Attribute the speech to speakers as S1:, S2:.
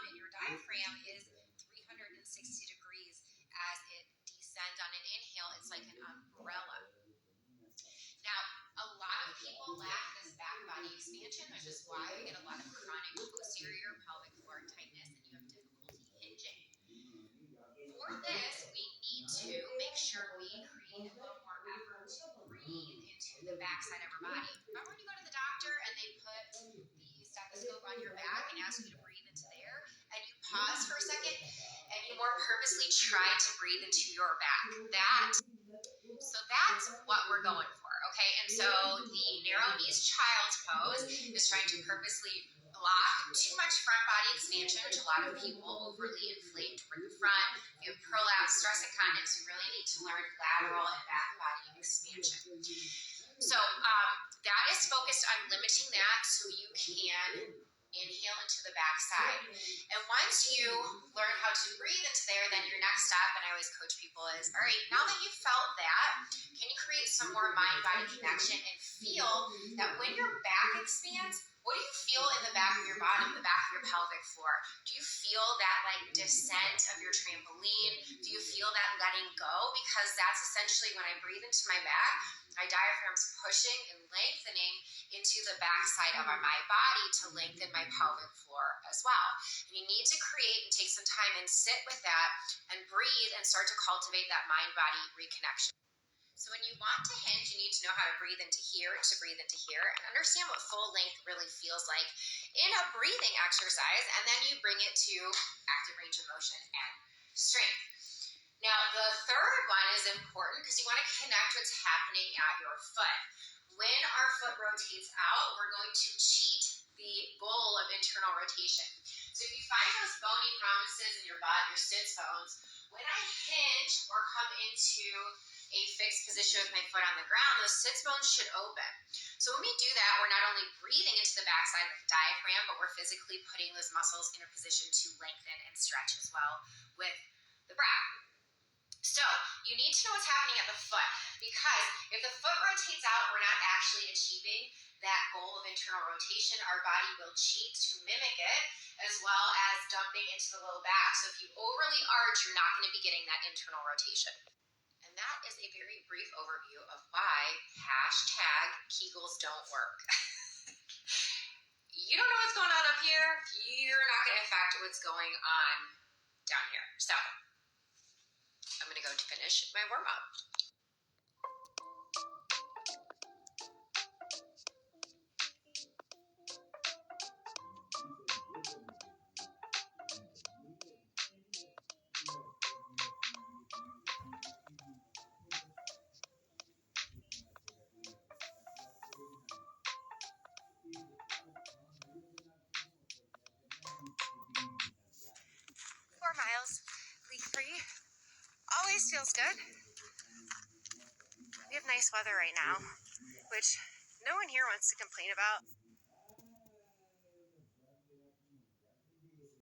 S1: and your diaphragm is 360 degrees as it descends on an inhale. It's like an umbrella. Now, a lot of people lack this back body expansion, which is why we get a lot of chronic posterior pelvic floor tightness and you have difficulty hinging. For this, we need to make sure we create a little more effort to breathe into the backside of our body. Remember when you go to the doctor and they put the stethoscope on your back and ask you to breathe into there, and you pause for a second and you more purposely try to breathe into your back. So that's what we're going for, okay? And so the narrow knees child's pose is trying to purposely block too much front body expansion, which a lot of people overly inflate toward the front. If you have prolapse, stress incontinence, you really need to learn lateral and back body expansion. So that is focused on limiting that so you can inhale into the backside. And once you learn how to breathe into there, then your next step, and I always coach people, is, all right, now that you've felt that, can you create some more mind-body connection and feel that when your back expands, what do you feel in the back of your bottom, the back of your pelvic floor? Do you feel that like descent of your trampoline? Do you feel that letting go? Because that's essentially when I breathe into my back, my diaphragm's pushing and lengthening into the backside of my body to lengthen my pelvic floor as well. And you need to create and take some time and sit with that and breathe and start to cultivate that mind-body reconnection. So when you want to hinge, you need to know how to breathe into here, and understand what full length really feels like in a breathing exercise, and then you bring it to active range of motion and strength. Now, the third one is important because you want to connect what's happening at your foot. When our foot rotates out, we're going to cheat the goal of internal rotation. So if you find those bony prominences in your butt, your sits bones, when I hinge or come into a fixed position with my foot on the ground, those sits bones should open. So when we do that, we're not only breathing into the backside of the diaphragm, but we're physically putting those muscles in a position to lengthen and stretch as well with the breath. So you need to know what's happening at the foot, because if the foot rotates out, we're not actually achieving that goal of internal rotation. Our body will cheat to mimic it, as well as dumping into the low back. So if you overly arch, you're not going to be getting that internal rotation. And that is a very brief overview of why #Kegels don't work. You don't know what's going on up here, you're not going to affect what's going on down here. So I'm going to go to finish my warm-up. Leak-free. Always feels good. We have nice weather right now, which no one here wants to complain about.